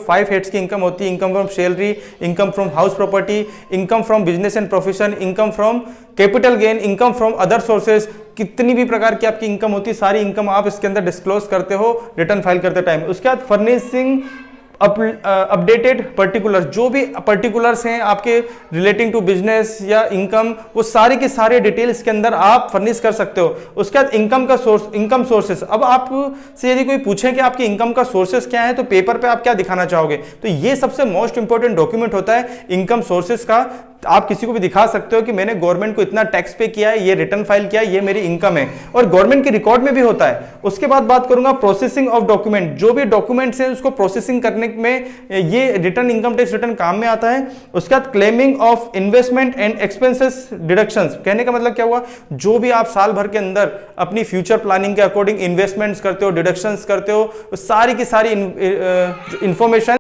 5 heads की income होती है, income from salary, income from house property, income from business and profession, income from capital gain, income from other sources. कितनी भी प्रकार की आपकी इनकम होती है, सारी इनकम आप इसके अंदर डिस्क्लोज करते हो रिटर्न फाइल करते टाइम। उसके बाद फर्निशिंग अपडेटेड पर्टिकुलर्स, जो भी पर्टिकुलर्स हैं आपके रिलेटिंग टू बिजनेस या इनकम, वो सारे के सारे डिटेल्स के अंदर आप फर्निश कर सकते हो। उसके बाद इनकम का सोर्स, इनकम सोर्सेस। अब आपसे यदि कोई पूछे कि आपकी इनकम का सोर्सेस क्या है, तो पेपर पे आप क्या दिखाना चाहोगे, तो ये सबसे मोस्ट इंपॉर्टेंट डॉक्यूमेंट होता है इनकम सोर्सेस का। आप किसी को भी दिखा सकते हो कि मैंने गवर्नमेंट को इतना टैक्स पे किया है, ये रिटर्न फाइल किया है, ये मेरी इनकम है, और गवर्नमेंट के रिकॉर्ड में भी होता है। उसके बाद बात करूंगा प्रोसेसिंग ऑफ डॉक्यूमेंट, जो भी डॉक्यूमेंट्स हैं उसको प्रोसेसिंग करने में ये रिटर्न, इनकम टैक्स रिटर्न काम में आता है। उसके बाद claiming of investment and expenses deductions, कहने का मतलब क्या हुआ, जो भी आप साल भर के अंदर अपनी फ्यूचर प्लानिंग के अकॉर्डिंग इन्वेस्टमेंट्स करते हो, डिडक्शंस करते हो, सारी की सारी इंफॉर्मेशन